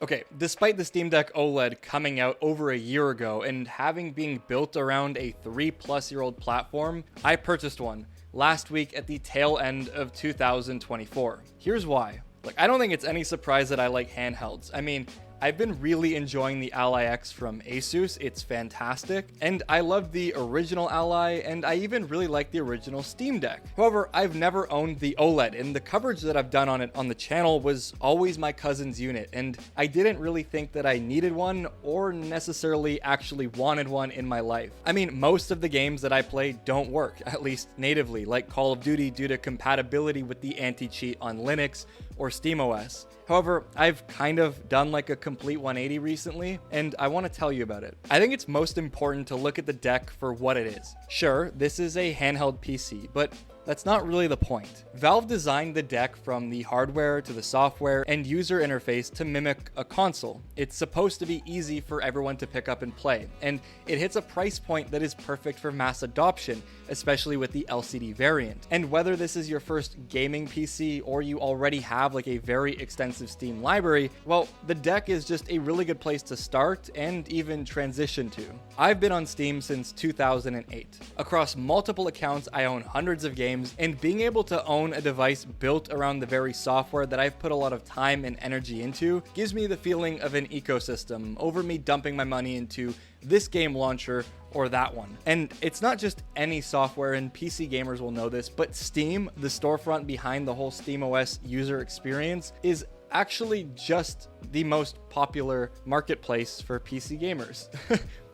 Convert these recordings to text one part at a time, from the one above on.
Okay, despite the Steam Deck OLED coming out over a year ago and having been built around a 3+ year-old platform, I purchased one last week at the tail end of 2024. Here's why. I don't think it's any surprise that I like handhelds. I mean, I've been really enjoying the Ally X from Asus, it's fantastic, and I love the original Ally, and I even really like the original Steam Deck. However, I've never owned the OLED, and the coverage that I've done on it on the channel was always my cousin's unit, and I didn't really think that I needed one or necessarily actually wanted one in my life. I mean, most of the games that I play don't work, at least natively, like Call of Duty due to compatibility with the anti-cheat on Linux or SteamOS. However, I've kind of done like a complete 180 recently, and I want to tell you about it. I think it's most important to look at the deck for what it is. Sure, this is a handheld PC, but that's not really the point. Valve designed the deck from the hardware to the software and user interface to mimic a console. It's supposed to be easy for everyone to pick up and play, and it hits a price point that is perfect for mass adoption, especially with the LCD variant. And whether this is your first gaming PC or you already have like a very extensive Steam library, well, the deck is just a really good place to start and even transition to. I've been on Steam since 2008. Across multiple accounts, I own hundreds of games, and being able to own a device built around the very software that I've put a lot of time and energy into gives me the feeling of an ecosystem over me dumping my money into this game launcher or that one. And it's not just any software, and PC gamers will know this, but Steam, the storefront behind the whole SteamOS user experience, is actually just the most popular marketplace for PC gamers.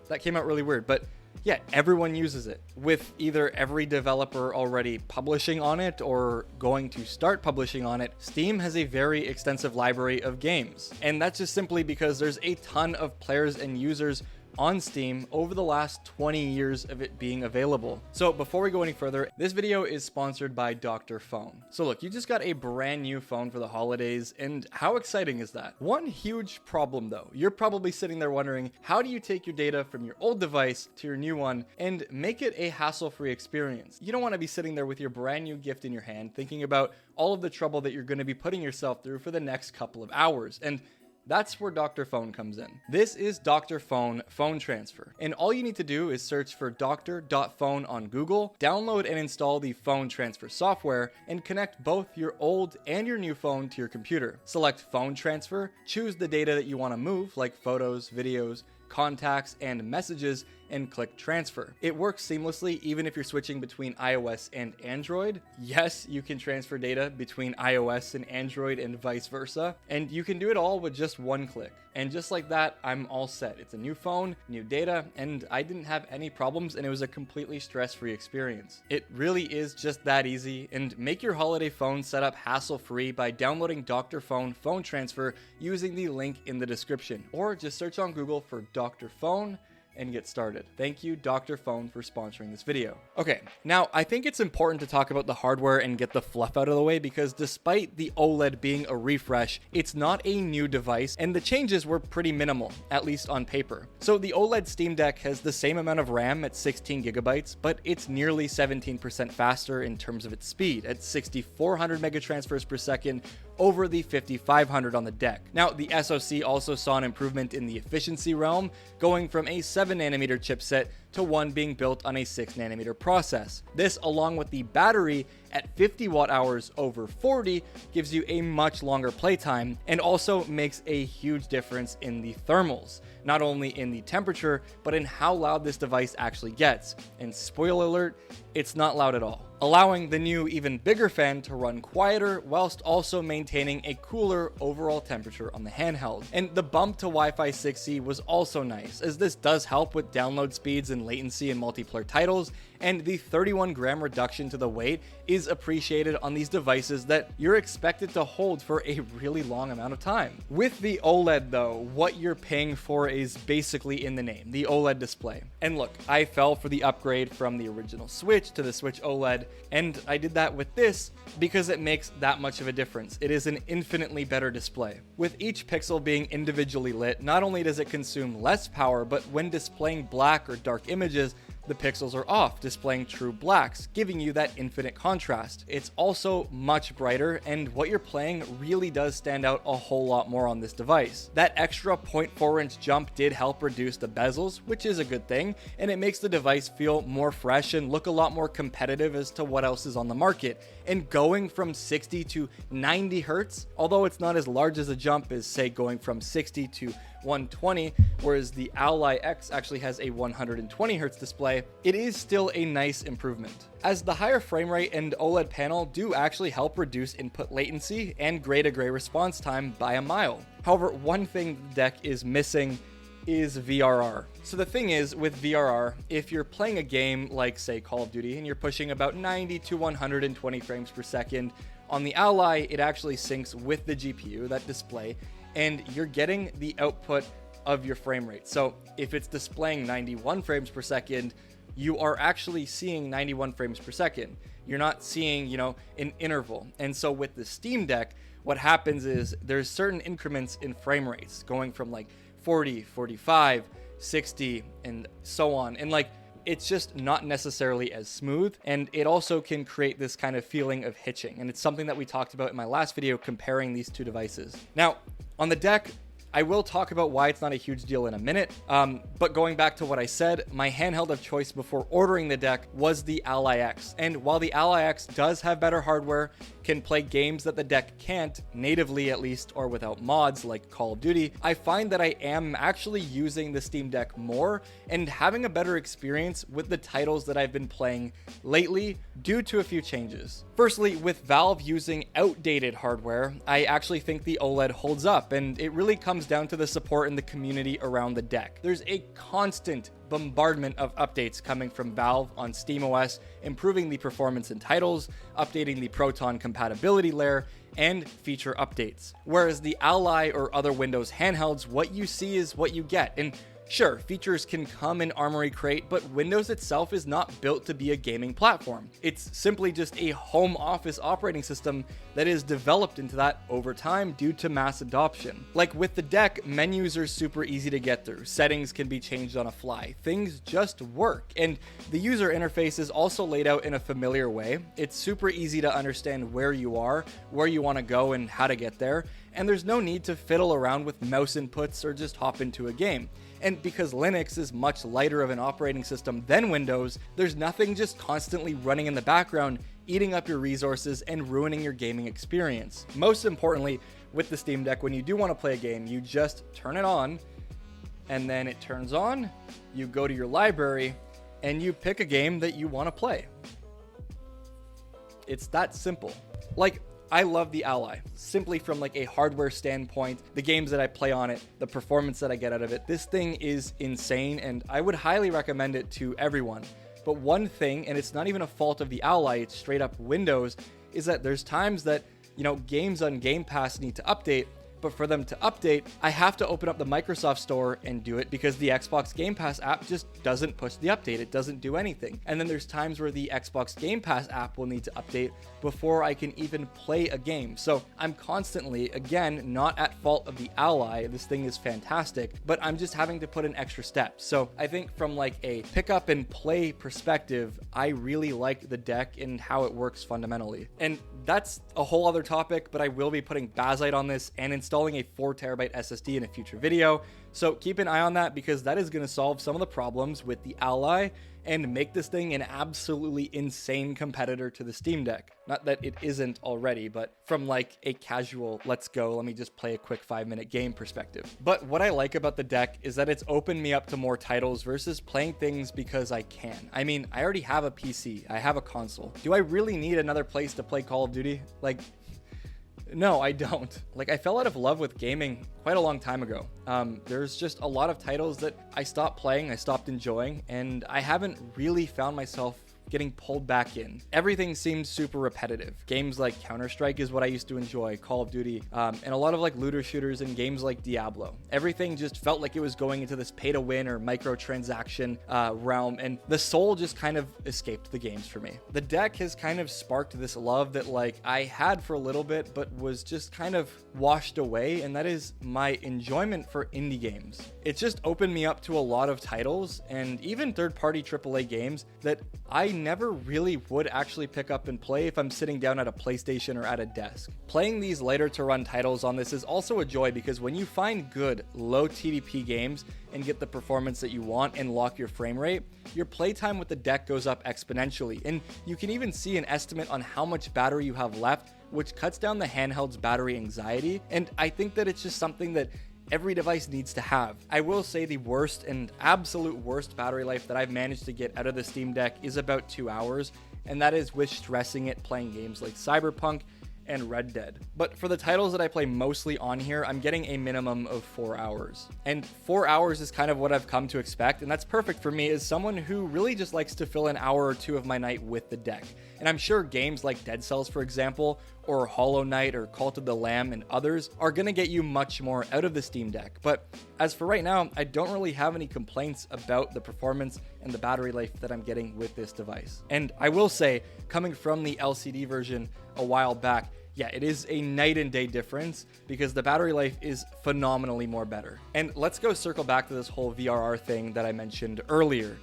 That came out really weird, but yeah, everyone uses it, with either every developer already publishing on it or going to start publishing on it. Steam has a very extensive library of games, and that's just simply because there's a ton of players and users on Steam over the last 20 years of it being available. So before we go any further, this video is sponsored by Dr. Phone. So look, you just got a brand new phone for the holidays, and how exciting is that? One huge problem though, you're probably sitting there wondering, how do you take your data from your old device to your new one and make it a hassle-free experience? You don't want to be sitting there with your brand new gift in your hand thinking about all of the trouble that you're going to be putting yourself through for the next couple of hours. And that's where Dr. Phone comes in. This is Dr. Phone Phone Transfer, and all you need to do is search for Dr.Phone on Google, download and install the phone transfer software, and connect both your old and your new phone to your computer. Select Phone Transfer, choose the data that you want to move, like photos, videos, contacts, and messages, and click transfer. It works seamlessly even if you're switching between iOS and Android. Yes, you can transfer data between iOS and Android and vice versa, and you can do it all with just one click. And just like that, I'm all set. It's a new phone, new data, and I didn't have any problems, and it was a completely stress-free experience. It really is just that easy, and make your holiday phone setup hassle-free by downloading Dr. Phone Phone Transfer using the link in the description, or just search on Google for Dr. Phone and get started. Thank you, Dr. Phone, for sponsoring this video. Okay, now I think it's important to talk about the hardware and get the fluff out of the way, because despite the OLED being a refresh, it's not a new device, and the changes were pretty minimal, at least on paper. So the OLED Steam Deck has the same amount of RAM at 16 gigabytes, but it's nearly 17% faster in terms of its speed at 6,400 megatransfers per second over the 5,500 on the deck. Now, the SoC also saw an improvement in the efficiency realm, going from a 7nm chipset to one being built on a 6nm process. This, along with the battery at 50 watt hours over 40, gives you a much longer playtime, and also makes a huge difference in the thermals, not only in the temperature, but in how loud this device actually gets. And spoiler alert, it's not loud at all, allowing the new, even bigger fan to run quieter whilst also maintaining a cooler overall temperature on the handheld. And the bump to Wi-Fi 6E was also nice, as this does help with download speeds and latency in multiplayer titles, and the 31 gram reduction to the weight is appreciated on these devices that you're expected to hold for a really long amount of time. With the OLED though, what you're paying for is basically in the name, the OLED display. And look, I fell for the upgrade from the original Switch to the Switch OLED, and I did that with this because it makes that much of a difference. It is an infinitely better display. With each pixel being individually lit, not only does it consume less power, but when displaying black or dark images, The pixels are off, displaying true blacks, giving you that infinite contrast. It's also much brighter, and what you're playing really does stand out a whole lot more on this device. That extra 0.4-inch jump did help reduce the bezels, which is a good thing, and it makes the device feel more fresh and look a lot more competitive as to what else is on the market. And going from 60 to 90 Hz, although it's not as large as a jump as, say, going from 60 to 120, whereas the Ally X actually has a 120 Hz display, it is still a nice improvement, as the higher frame rate and OLED panel do actually help reduce input latency and gray-to-gray response time by a mile. However, one thing the deck is missing is VRR. So the thing is, with VRR, if you're playing a game like, say, Call of Duty, and you're pushing about 90 to 120 frames per second, on the Ally, it actually syncs with the GPU, that display, and you're getting the output of your frame rate. So if it's displaying 91 frames per second, you are actually seeing 91 frames per second. You're not seeing, an interval. And so with the Steam Deck, what happens is there's certain increments in frame rates going from like 40, 45, 60, and so on. And it's just not necessarily as smooth, and it also can create this kind of feeling of hitching. And it's something that we talked about in my last video comparing these two devices. Now, on the deck, I will talk about why it's not a huge deal in a minute, but going back to what I said, my handheld of choice before ordering the deck was the Ally X. And while the Ally X does have better hardware, can play games that the deck can't, natively at least, or without mods like Call of Duty, I find that I am actually using the Steam Deck more and having a better experience with the titles that I've been playing lately due to a few changes. Firstly, with Valve using outdated hardware, I actually think the OLED holds up, and it really comes down to the support in the community around the deck. There's a constant bombardment of updates coming from Valve on SteamOS, improving the performance in titles, updating the Proton compatibility layer, and feature updates. Whereas the Ally or other Windows handhelds, what you see is what you get. And sure, features can come in Armory Crate, but Windows itself is not built to be a gaming platform. It's simply just a home office operating system that is developed into that over time due to mass adoption. Like with the deck, menus are super easy to get through. Settings can be changed on a fly. Things just work. And the user interface is also laid out in a familiar way. It's super easy to understand where you are, where you want to go, and how to get there. And there's no need to fiddle around with mouse inputs or just hop into a game. And because Linux is much lighter of an operating system than Windows, there's nothing just constantly running in the background, eating up your resources and ruining your gaming experience. Most importantly, with the Steam Deck, when you do want to play a game, you just turn it on, and then it turns on, you go to your library, and you pick a game that you want to play. It's that simple. I love the Ally, simply from a hardware standpoint, the games that I play on it, the performance that I get out of it. This thing is insane, and I would highly recommend it to everyone. But one thing, and it's not even a fault of the Ally, it's straight up Windows, is that there's times that, games on Game Pass need to update, but for them to update, I have to open up the Microsoft Store and do it because the Xbox Game Pass app just doesn't push the update. It doesn't do anything. And then there's times where the Xbox Game Pass app will need to update before I can even play a game. So I'm constantly, again, not at fault of the Ally. This thing is fantastic, but I'm just having to put in extra steps. So I think from a pick up and play perspective, I really like the deck and how it works fundamentally. And that's a whole other topic, but I will be putting Bazite on this and installing a 4TB SSD in a future video. So keep an eye on that because that is going to solve some of the problems with the Ally and make this thing an absolutely insane competitor to the Steam Deck. Not that it isn't already, but from a casual, let's go, let me just play a quick 5-minute game perspective. But what I like about the deck is that it's opened me up to more titles versus playing things because I can. I mean, I already have a PC, I have a console. Do I really need another place to play Call of Duty? No, I don't. I fell out of love with gaming quite a long time ago. There's just a lot of titles that I stopped playing, I stopped enjoying, and I haven't really found myself getting pulled back in. Everything seems super repetitive. Games like Counter-Strike is what I used to enjoy, Call of Duty, and a lot of like looter shooters and games like Diablo. Everything just felt like it was going into this pay to win or microtransaction realm, and the soul just kind of escaped the games for me. The deck has kind of sparked this love that like I had for a little bit but was just kind of washed away, and that is my enjoyment for indie games. It's just opened me up to a lot of titles and even third-party AAA games that I never really would actually pick up and play if I'm sitting down at a PlayStation or at a desk. Playing these later to run titles on this is also a joy, because when you find good low TDP games and get the performance that you want and lock your frame rate, your playtime with the deck goes up exponentially, and you can even see an estimate on how much battery you have left, which cuts down the handheld's battery anxiety. And I think that it's just something that every device needs to have. I will say the worst and absolute worst battery life that I've managed to get out of the Steam Deck is about 2 hours, and that is with stressing it playing games like Cyberpunk and Red Dead. But for the titles that I play mostly on here, I'm getting a minimum of 4 hours. And 4 hours is kind of what I've come to expect, and that's perfect for me as someone who really just likes to fill an hour or two of my night with the deck. And I'm sure games like Dead Cells, for example, or Hollow Knight or Cult of the Lamb and others are gonna get you much more out of the Steam Deck. But as for right now, I don't really have any complaints about the performance and the battery life that I'm getting with this device. And I will say, coming from the LCD version a while back, yeah, it is a night and day difference because the battery life is phenomenally more better. And let's go circle back to this whole VRR thing that I mentioned earlier.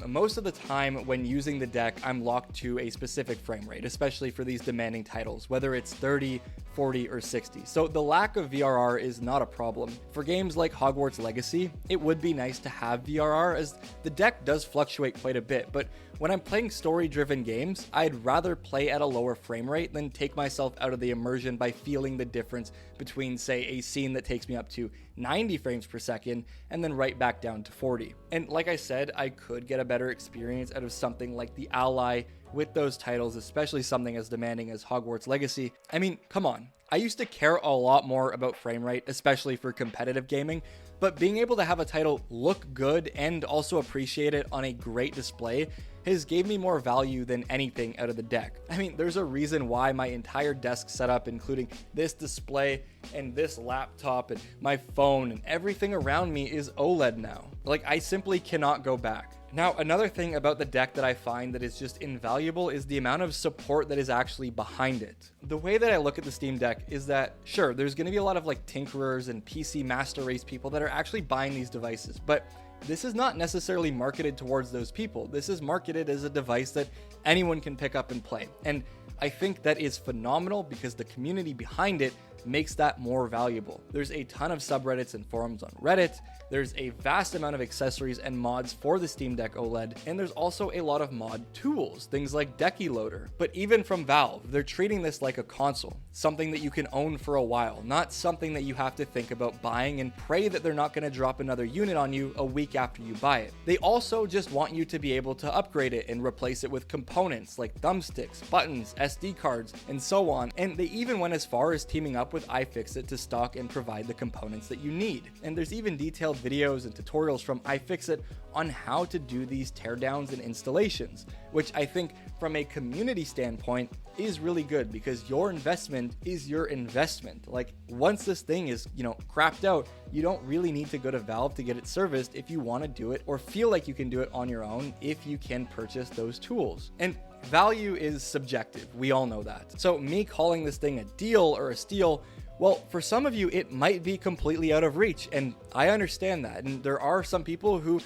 Most of the time when using the deck, I'm locked to a specific frame rate, especially for these demanding titles, whether it's 30, 40, or 60. So the lack of VRR is not a problem. For games like Hogwarts Legacy, it would be nice to have VRR as the deck does fluctuate quite a bit, but when I'm playing story-driven games, I'd rather play at a lower frame rate than take myself out of the immersion by feeling the difference between, say, a scene that takes me up to 90 frames per second and then right back down to 40. And like I said, I could get a better experience out of something like the Ally with those titles, especially something as demanding as Hogwarts Legacy. I mean, come on. I used to care a lot more about frame rate, especially for competitive gaming, but being able to have a title look good and also appreciate it on a great display has gave me more value than anything out of the deck. I mean, there's a reason why my entire desk setup, including this display and this laptop and my phone and everything around me, is OLED now. Like, I simply cannot go back. Now, another thing about the deck that I find that is just invaluable is the amount of support that is actually behind it. The way that I look at the Steam Deck is that, sure, there's going to be a lot of like tinkerers and PC master race people that are actually buying these devices, but this is not necessarily marketed towards those people. This is marketed as a device that anyone can pick up and play. And I think that is phenomenal because the community behind it makes that more valuable. There's a ton of subreddits and forums on Reddit. There's a vast amount of accessories and mods for the Steam Deck OLED, and there's also a lot of mod tools, things like Decky Loader. But even from Valve, they're treating this like a console, something that you can own for a while, not something that you have to think about buying and pray that they're not going to drop another unit on you a week after you buy it. They also just want you to be able to upgrade it and replace it with components like thumbsticks, buttons, SD cards, and so on. And they even went as far as teaming up with iFixit to stock and provide the components that you need. And there's even detailed videos and tutorials from iFixit on how to do these teardowns and installations, which I think from a community standpoint is really good because your investment is your investment. Like, once this thing is, crapped out, you don't really need to go to Valve to get it serviced if you want to do it or feel like you can do it on your own if you can purchase those tools. And value is subjective. We all know that. So me calling this thing a deal or a steal, well, for some of you, it might be completely out of reach, and I understand that. And there are some people who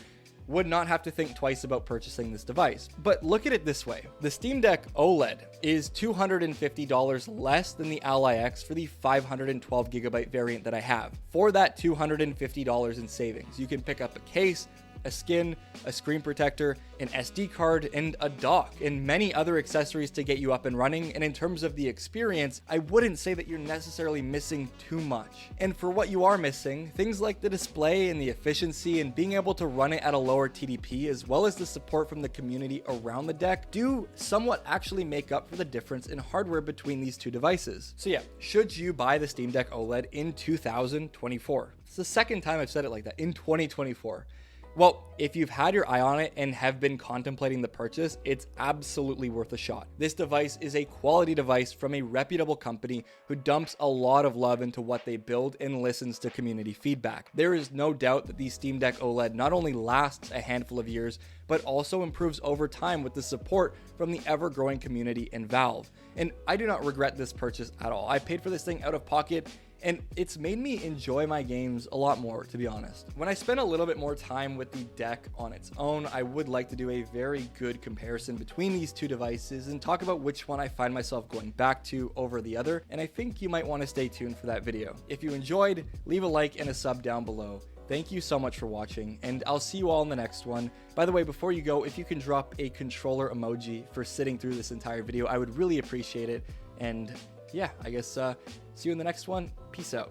would not have to think twice about purchasing this device. But look at it this way. The Steam Deck OLED is $250 less than the Ally X for the 512GB variant that I have. For that $250 in savings, you can pick up a case, a skin, a screen protector, an SD card, and a dock, and many other accessories to get you up and running. And in terms of the experience, I wouldn't say that you're necessarily missing too much. And for what you are missing, things like the display and the efficiency and being able to run it at a lower TDP, as well as the support from the community around the deck, do somewhat actually make up for the difference in hardware between these two devices. So yeah, should you buy the Steam Deck OLED in 2024? It's the second time I've said it like that, in 2024. Well, if you've had your eye on it and have been contemplating the purchase, it's absolutely worth a shot. This device is a quality device from a reputable company who dumps a lot of love into what they build and listens to community feedback. There is no doubt that the Steam Deck OLED not only lasts a handful of years, but also improves over time with the support from the ever-growing community and Valve. And I do not regret this purchase at all. I paid for this thing out of pocket, and it's made me enjoy my games a lot more, to be honest. When I spend a little bit more time with the deck on its own, I would like to do a very good comparison between these two devices and talk about which one I find myself going back to over the other, and I think you might want to stay tuned for that video. If you enjoyed, leave a like and a sub down below. Thank you so much for watching, and I'll see you all in the next one. By the way, before you go, if you can drop a controller emoji for sitting through this entire video, I would really appreciate it. And yeah, I guess see you in the next one. Peace out.